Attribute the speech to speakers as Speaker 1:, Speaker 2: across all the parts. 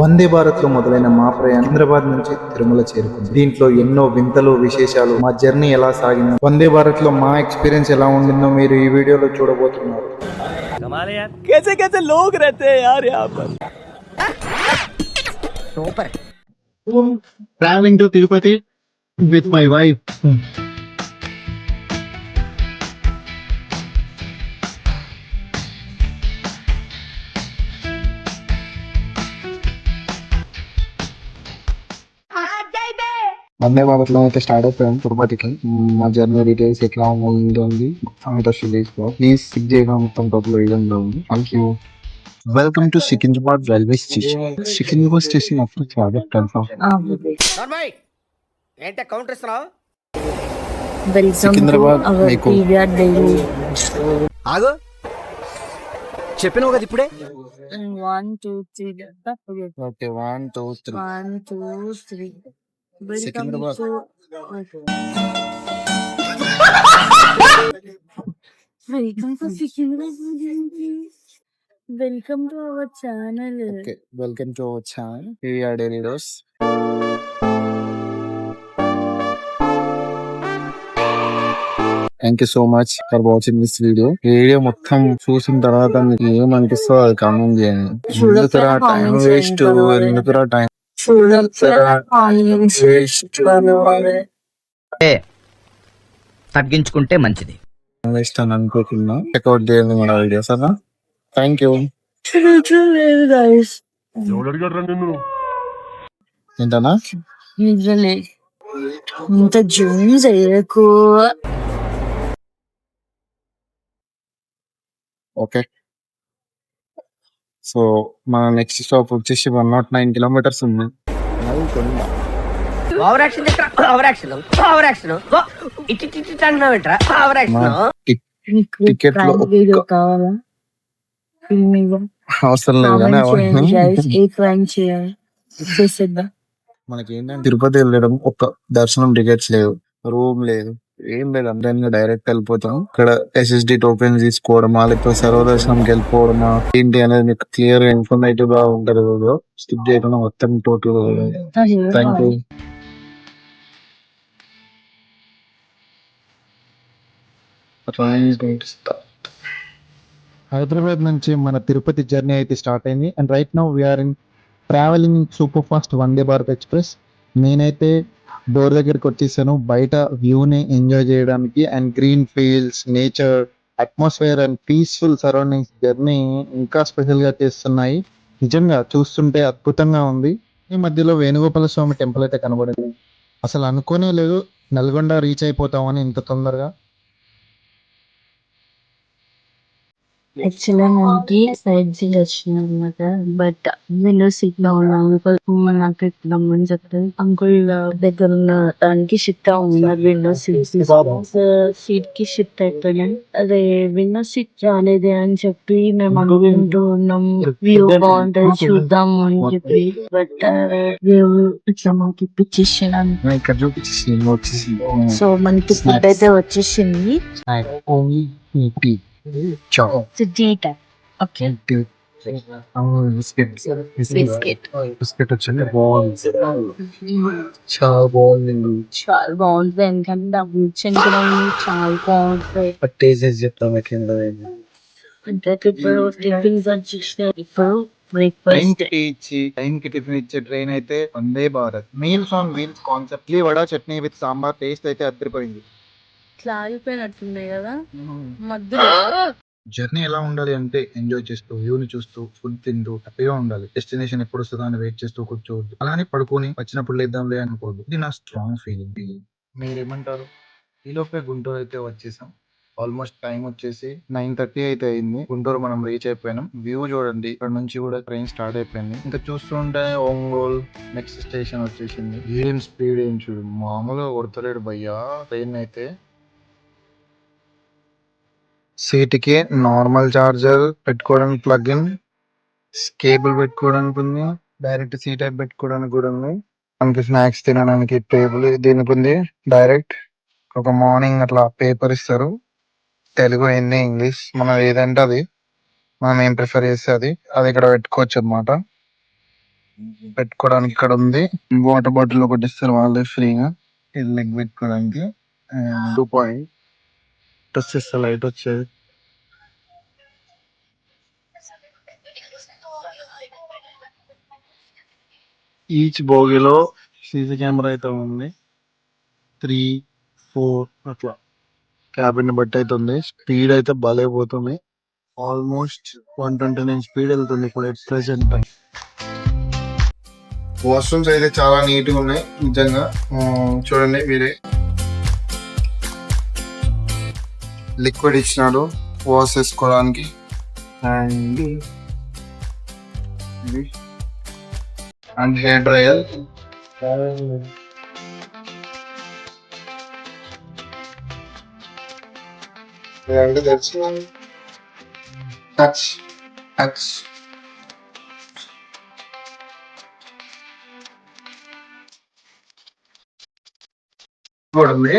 Speaker 1: వందే భారత్ లో మొదలైన మా ప్రయాణం హైదరాబాద్ నుంచి తిరుమల చేరుకుంది. దీంట్లో ఎన్నో వింతలు విశేషాలు, మా జర్నీ ఎలా సాగింది, వందే భారత్ లో మా ఎక్స్పీరియన్స్ ఎలా ఉండిందో మీరు ఈ వీడియోలో చూడబోతున్నారు.
Speaker 2: कैसे कैसे लोग रहते हैं यार यहाँ पर.
Speaker 3: Traveling to Tirupati with my wife. Vande Bharat లో అయితే స్టార్ట్ అయిపోయాం తిరుపతికి. మా జర్నీ డీటెయిల్స్ ఎట్లా ఉంది ప్లీజ్ సిక్ చేయడం మొత్తం టోటల్ వీడియోలో ఉంది. Thank you. Welcome to Secunderabad railway station. Secunderabad station అప్పుడు చాలా కన్ఫర్మ్.
Speaker 2: ఏంటే కౌంటర్ ఇస్తున్నావు?
Speaker 3: సికింద్రాబాద్ మీకు
Speaker 2: ఆగు, చెప్పినావు కదా ఇప్పుడే.
Speaker 4: 1 2 3
Speaker 3: okay 1 2 3
Speaker 4: 1 2 3
Speaker 3: Secunderabad.
Speaker 4: Welcome to our channel.
Speaker 3: Okay welcome to our channel PVR daily dose. Thank you so much for watching this video. Video మొత్తం చూసిన తర్వాత మీకు ఏమనిపిస్తుందో అది కామెంట్ చేయండి. ఎందుకురా టైం వేస్ట్, ఎందుకురా టైం
Speaker 2: తగ్గించుకుంటే మంచిది.
Speaker 3: వేస్ట్ అని అనుకోకుండా చెక్అౌట్ చేయండి మన వీడియోస్ అన్న. Thank you. ఏంటన్నా
Speaker 4: నిజలే ఇంత జూమ్ చేయకు.
Speaker 3: ఓకే సో మన నెక్స్ట్ స్టాప్ వచ్చేసి 109 కిలోమీటర్స్ ఉంది.
Speaker 2: Over action over action over action ఇటు ఇటు అంటున్నావు ఏంట్రా? Over action.
Speaker 3: టికెట్ లో
Speaker 4: వీడియో కావాలా?
Speaker 3: అవసరం లేదు కానీ
Speaker 4: ఏ క్లైమ్ చేయాలి చేసేద్దాం.
Speaker 3: మనకి ఏంటంటే తిరుపతి వెళ్ళడం ఒక దర్శనం టికెట్స్ లేవు, రూమ్ లేదు, ఏం లేదు. అందరినీ డైరెక్ట్ వెళ్ళిపోతాం. ఇక్కడ ఎస్ఎస్డి టోకెన్ తీసుకోవడమా లేకపోతే సర్వదర్శనంకి వెళ్ళిపోవడమా ఏంటి అనేది మీకు క్లియర్ ఇన్ఫర్మేటివ్ గా ఉంటది. స్కిప్ చేయకుండా మొత్తం టోటల్. Thank you.
Speaker 1: హైదరాబాద్ నుంచి మన తిరుపతి జర్నీ అయితే స్టార్ట్ అయింది. And right now we're in travelling super fast Vande Bharat express. నేనైతే డోర్ దగ్గరికి వచ్చేసాను, బయట వ్యూని ఎంజాయ్ చేయడానికి. And green fields, nature, atmosphere and peaceful surroundings journey ఇంకా స్పెషల్గా చేస్తున్నాయి. నిజంగా చూస్తుంటే అద్భుతంగా ఉంది. ఈ మధ్యలో వేణుగోపాల స్వామి టెంపుల్ అయితే కనబడింది. అసలు అనుకోనే లేదు నల్గొండ రీచ్ అయిపోతామని ఇంత తొందరగా.
Speaker 4: యాక్చువల్గా మనకి సైడ్ సీన్ వచ్చింది అనమాట. బట్ విండో సీట్ లో ఉన్న అంకుల్ నాకు రమ్మని చెప్తారు. అంకుల్ దగ్గర ఉన్న దానికి షిఫ్ట్ అవుతున్నారు. విండో సీట్ కి షిఫ్ట్ అయిపోయాం. అదే విండో సీట్ రాలేదే అని చెప్పి మేము అనుకుంటూ ఉన్నాం. వ్యూ బాగుంటది చూద్దాం అని చెప్పి. బట్ దేవుడు ఇట్లా మాకు ఇప్పించేసాను. సో మనకి ఫుడ్ అయితే వచ్చేసింది. డేటా ఓకే బిస్కెట్
Speaker 3: వచ్చింది. బాగుంది, చాలా బాగుంది.
Speaker 4: చాలా బాగుంటుంది. ఎందుకంటే డబ్బులు ఇచ్చాను కూడా చాలా బాగుంటాయి.
Speaker 3: టేస్ట్ చెప్తాం ఎట్లా.
Speaker 4: అంటే ఇప్పుడు టిఫిన్స్ వచ్చేసినాయి. ఇప్పుడు బ్రేక్ఫాస్ట్
Speaker 1: టైం కి టిఫిన్ ఇచ్చే ట్రైన్ అయితే Vande Bharat. Meals on wheels concept. Idli vada chutney with sambar taste అయితే అద్దరిపోయింది.
Speaker 4: ఇట్లా ఆగిపోయినట్టున్నాయి కదా మధ్యలో.
Speaker 1: జర్నీ ఎలా ఉండాలి అంటే ఎంజాయ్ చేస్తూ, వ్యూని చూస్తూ, ఫుడ్ తింటూ హ్యాపీగా ఉండాలి. డెస్టినేషన్ ఎప్పుడు వస్తుందో అని వెయిట్ చేస్తూ కూర్చోవద్దు. అలానే పడుకొని వచ్చినప్పుడు లేద్దాంలే అనుకోవద్దు. ఇది నా స్ట్రాంగ్ ఫీలింగ్. మీరేమంటారు? ఈలోపే గుంటూరు అయితే వచ్చేసాం. ఆల్మోస్ట్ టైం వచ్చేసి 9:30 అయితే అయింది. గుంటూరు మనం రీచ్ అయిపోయినాం. వ్యూ చూడండి, ఇక్కడ నుంచి కూడా ట్రైన్ స్టార్ట్ అయిపోయింది. ఇంకా చూస్తుంటే ఒంగోలు నెక్స్ట్ స్టేషన్ వచ్చేసింది. ఏం స్పీడ్ ఏం చూడు, మామూలుగా కొడతలేడు భయ్యా ట్రైన్ అయితే. సీట్కి నార్మల్ చార్జర్ పెట్టుకోవడానికి ప్లగ్ ఇన్, కేబుల్ పెట్టుకోవడానికి ఉంది, డైరెక్ట్ సీ టైప్ పెట్టుకోవడానికి కూడా ఉంది. మనకి స్నాక్స్ తినడానికి టేబుల్ దీనికి ఉంది. డైరెక్ట్ ఒక మార్నింగ్ అట్లా పేపర్ ఇస్తారు, తెలుగు హిందీ ఇంగ్లీష్ మనం ఏదంటే అది, మనం ఏం ప్రిఫర్ చేస్తే అది ఇక్కడ పెట్టుకోవచ్చు అనమాట.
Speaker 3: పెట్టుకోవడానికి ఇక్కడ ఉంది. వాటర్ బాటిల్ ఒకటి ఇస్తారు వాళ్ళే ఫ్రీగా. ఇది లెగ్ పెట్టుకోవడానికి. అండ్ 2 పాయింట్ వచ్చేస్తే లైట్ వచ్చేది. ఈచ్ బోగిలో సీసీ కెమెరా అయితే ఉంది. 3, 4 అట్లా క్యాబిన్ బట్టి అయితే ఉంది. స్పీడ్ అయితే భలే పోతుంది. ఆల్మోస్ట్ 129 స్పీడ్ వెళ్తుంది ఇప్పుడు ఎట్ ప్రెసెంట్. వాష్రూమ్స్ అయితే చాలా నీట్ గా ఉన్నాయి నిజంగా. చూడండి మీరే. లిక్విడ్ ఇచ్చినాడు వాష్ చేసుకోవడానికి. And hair dryer. Touch touch కూడా ఉంది.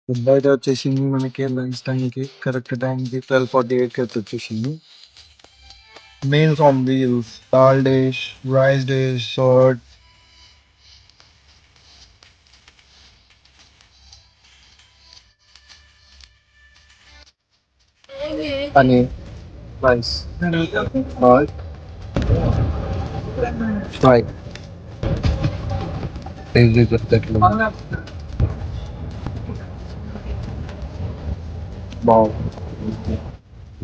Speaker 3: ఫుడ్ అయితే వచ్చేసింది మనకి లంచ్ టైంకి కరెక్ట్ టైంకి 12:48 అయితే వచ్చేసింది. Meals on wheels, dal dish, rice dish, salt. Paneer, rice, salt, fry.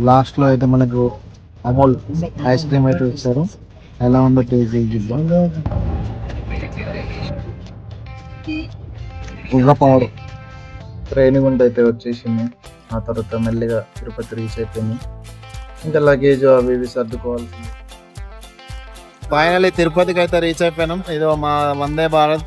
Speaker 3: Last లో అయితే మనకు అమూల్ ఐస్ క్రీమ్ అయితే ఇచ్చారు. ఎలా ఉందో టేస్ట్ చేద్దాం. ఇంకా పవర్ ట్రైనింగ్ ఉంటే అయితే వచ్చేసింది. ఆ తర్వాత మెల్లిగా తిరుపతి రీచ్ అయిపోయింది. ఇంకా లగేజ్ అవి ఇవి సర్దుకోవాల్సింది. ఫైనల్లీ తిరుపతికి అయితే రీచ్ అయిపోయినాం. ఇదో మా వందే భారత్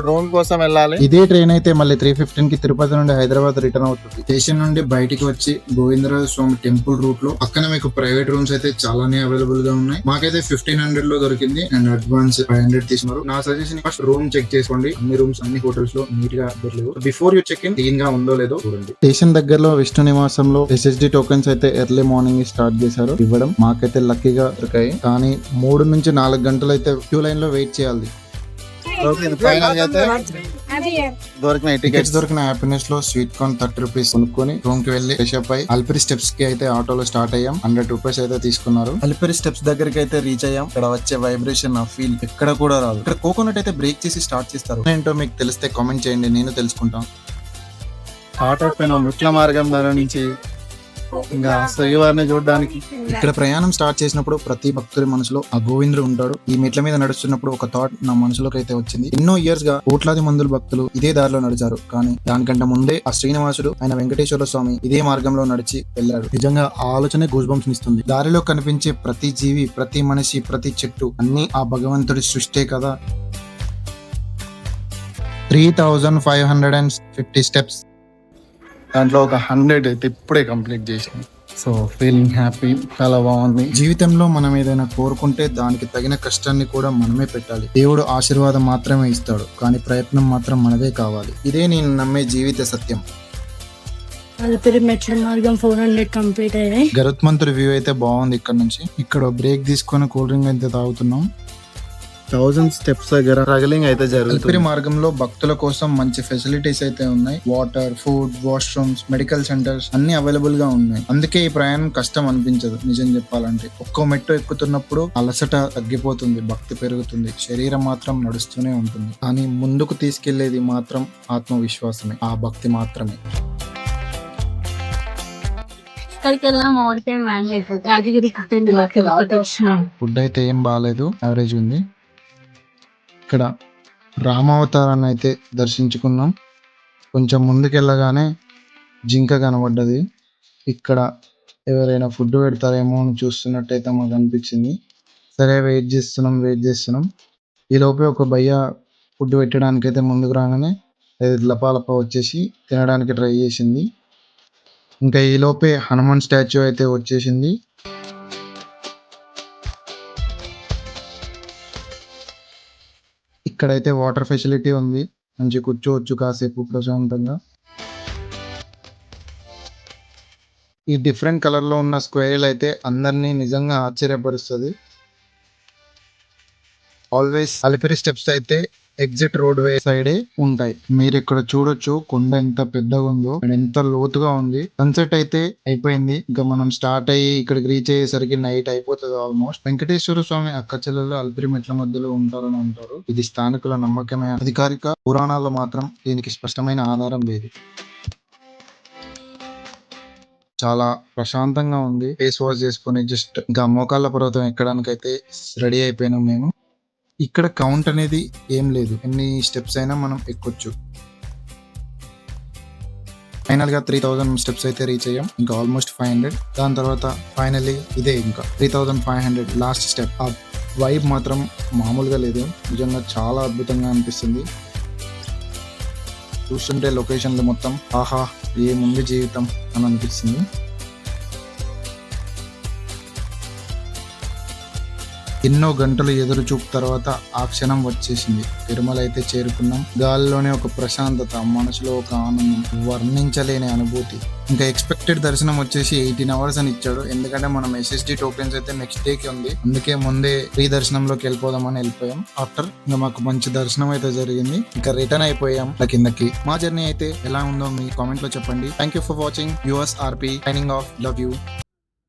Speaker 3: డ్రోన్ కోసం వెళ్ళాలి.
Speaker 1: ఇదే ట్రైన్ అయితే మళ్ళీ 3:15 కి తిరుపతి నుండి హైదరాబాద్ రిటర్న్ అవుతుంది. స్టేషన్ నుండి బయటికి వచ్చి గోవిందరాజ స్వామి టెంపుల్ రూట్ లో పక్కన మీకు ప్రైవేట్ రూమ్స్ అయితే చాలానే అవైలబుల్ గా ఉన్నాయి. మాకైతే 1500 లో దొరికింది అండ్ అడ్వాన్స్ 500 తీసుకున్నారు. నా సజెషన్ ఫస్ట్ రూమ్ చెక్ చేసుకోండి. అన్ని రూమ్స్ అన్ని హోటల్స్ లో నీట్ గా దొరకలేదు. Before you check in clean గా ఉందో లేదో చూడండి. స్టేషన్ దగ్గరలో విష్ణు నివాసంలో SSD టోకెన్స్ అయితే ఎర్లీ మార్నింగ్ స్టార్ట్ చేశారు ఇవ్వడం. మాకైతే లక్కీగా దొరికాయి. కానీ 3 నుంచి 4 గంటలు అయితే క్యూ లైన్ లో వెయిట్ చేయాలి. టికెట్స్ దొరికిన హ్యాపీనెస్ లో స్వీట్ కార్న్ 30 రూపీస్ కొనుక్కొని రూమ్ కి వెళ్లి ఫ్రెష్ అప్ అయ్యి అల్పిరి స్టెప్స్ కి అయితే ఆటోలో స్టార్ట్ అయ్యాం. 100 రూపీస్ అయితే తీసుకున్నారు. అల్పిరి స్టెప్స్ దగ్గరికి అయితే రీచ్ అయ్యాం. ఇక్కడ వచ్చే వైబ్రేషన్ ఆ ఫీల్ ఎక్కడ కూడా రాదు. ఇక్కడ కోకోనట్ అయితే బ్రేక్ చేసి స్టార్ట్ చేస్తారు. ఏంటో మీకు తెలిస్తే కామెంట్ చేయండి, నేను తెలుసుకుంటాను.
Speaker 3: స్టార్ట్ అయిపోయిన ముఖ్య మార్గం ధర నుంచి ఇంకా శ్రీవారిని చూడడానికి.
Speaker 1: ఇక్కడ ప్రయాణం స్టార్ట్ చేసినప్పుడు ప్రతి భక్తుడి మనసులో ఆ గోవిందుడు ఉంటాడు. ఈ మెట్ల మీద నడుస్తున్నప్పుడు ఒక థాట్ నా మనసులోకి అయితే వచ్చింది. ఎన్నో ఇయర్స్ గా కోట్లాది మందుల భక్తులు ఇదే దారిలో నడిచారు. కానీ దానికంటే ముందే ఆ శ్రీనివాసుడు ఆయన వెంకటేశ్వర స్వామి ఇదే మార్గంలో నడిచి వెళ్ళాడు. నిజంగా ఆ ఆలోచనే గూస్ బంప్స్ ఇస్తుంది. దారిలో కనిపించే ప్రతి జీవి, ప్రతి మనిషి, ప్రతి చెట్టు అన్ని ఆ భగవంతుడి సృష్టే కదా. 3550 స్టెప్స్.
Speaker 3: దాంట్లో ఒక 100 అయితే ఇప్పుడే కంప్లీట్ చేసాను. సో ఫీలింగ్ హ్యాపీ, చాలా బాగుంది.
Speaker 1: జీవితంలో మనం ఏదైనా కోరుకుంటే దానికి తగిన కష్టాన్ని కూడా మనమే పెట్టాలి. దేవుడు ఆశీర్వాదం మాత్రమే ఇస్తాడు, కానీ ప్రయత్నం మాత్రం మనదే కావాలి. ఇదే నేను నమ్మే జీవిత సత్యం.
Speaker 4: అల్పిరి మెట్ల మార్గం 400 కంప్లీట్ అయ్యాయి.
Speaker 1: గరుత్మంతుడి వ్యూ అయితే బాగుంది. ఇక్కడ నుంచి ఇక్కడ బ్రేక్ తీసుకొని కూల్ డ్రింక్ అయితే తాగుతున్నాం.
Speaker 3: 1000 స్టెప్స్ దగ్గర ట్రగలింగ్ అయితే జరుగుతుంది.
Speaker 1: అల్పిరి మార్గంలో భక్తుల కోసం మంచి ఫెసిలిటీస్ అయితే ఉన్నాయి. Water, food, washrooms, medical centres అన్ని అవైలబుల్ గా ఉన్నాయి. అందుకే ఈ ప్రయాణం కష్టం అనిపించదు. నిజం చెప్పాలంటే ఒక్కో మెట్టు ఎక్కుతున్నప్పుడు అలసట తగ్గిపోతుంది, భక్తి పెరుగుతుంది, శరీరం మాత్రం నడుస్తూనే ఉంటుంది. కానీ ముందుకు తీసుకెళ్లేది మాత్రం ఆత్మవిశ్వాసమే, ఆ భక్తి మాత్రమే. ఫుడ్ అయితే ఏం బాగాలేదు, యావరేజ్ ఉంది. ఇక్కడ రామావతారాన్ని అయితే దర్శించుకున్నాం. కొంచెం ముందుకెళ్ళగానే జింక కనబడ్డది. ఇక్కడ ఎవరైనా ఫుడ్ పెడతారేమో అని చూస్తున్నట్టయితే మాకు అనిపించింది. సరే వెయిట్ చేస్తున్నాం. ఈ లోపే ఒక భయ్య ఫుడ్ పెట్టడానికి అయితే ముందుకు రాగానే లపాలప వచ్చేసి తినడానికి ట్రై చేసింది. ఇంకా ఈ లోపే హనుమాన్ స్టాచ్యూ అయితే వచ్చేసింది. ఇక్కడైతే వాటర్ ఫెసిలిటీ ఉంది, మంచి కూర్చోవచ్చు కాసేపు ప్రశాంతంగా. ఈ డిఫరెంట్ కలర్ లో ఉన్న స్క్వేర్లు అయితే అందరినీ నిజంగా ఆశ్చర్యపరుస్తుంది. ఆల్వేస్ అలిపిరి స్టెప్స్ అయితే ఎగ్జిట్ రోడ్ వే సైడే ఉంటాయి. మీరు ఇక్కడ చూడొచ్చు కొండ ఎంత పెద్దగా ఉందో అండ్ ఎంత లోతుగా ఉంది. సన్సెట్ అయితే అయిపోయింది, ఇంకా మనం స్టార్ట్ అయ్యి ఇక్కడికి రీచ్ అయ్యేసరికి నైట్ అయిపోతుంది ఆల్మోస్ట్. వెంకటేశ్వర స్వామి అక్క చెల్లెలు అలిపిరి మెట్ల మధ్యలో ఉంటారని అంటారు. ఇది స్థానికుల నమ్మకమే, అధికారిక పురాణాల్లో మాత్రం దీనికి స్పష్టమైన ఆధారం లేదు. చాలా ప్రశాంతంగా ఉంది. ఫేస్ వాష్ చేసుకుని జస్ట్ ఇంకా మోకాళ్ళ పర్వతం ఎక్కడానికి అయితే రెడీ అయిపోయినాం మేము. ఇక్కడ కౌంట్ అనేది ఏం లేదు, ఎన్ని స్టెప్స్ అయినా మనం ఎక్కొచ్చు. ఫైనల్ గా 3000 స్టెప్స్ అయితే రీచ్ అయ్యాం, ఇంకా ఆల్మోస్ట్ 500. దాని తర్వాత ఫైనల్లీ ఇదే ఇంకా 3500 లాస్ట్ స్టెప్. ఆ వైబ్ మాత్రం మామూలుగా లేదు, నిజంగా చాలా అద్భుతంగా అనిపిస్తుంది. చూస్తుంటే లొకేషన్లు మొత్తం ఆహా ఏముంది జీవితం అని అనిపిస్తుంది. ఎన్నో గంటలు ఎదురు చూపు తర్వాత ఆ క్షణం వచ్చేసింది. తిరుమల అయితే చేరుకున్నాం. గాలిలోనే ఒక ప్రశాంతత, మనసులో ఒక ఆనందం, వర్ణించలేని అనుభూతి. ఇంకా ఎక్స్పెక్టెడ్ దర్శనం వచ్చేసి 18 hours అని ఇచ్చాడు, ఎందుకంటే మనం SSD టోకెన్స్ అయితే నెక్స్ట్ డేకి ఉంది, అందుకే ముందే ఫ్రీ దర్శనంలోకి వెళ్ళిపోదామని వెళ్ళిపోయాం. ఆఫ్టర్ ఇంకా మాకు మంచి దర్శనం అయితే జరిగింది, ఇంకా రిటర్న్ అయిపోయాం కిందకి. మా జర్నీ అయితే ఎలా ఉందో మీ కామెంట్ లో చెప్పండి. Thank you for watching. Yours RP signing off. Love you.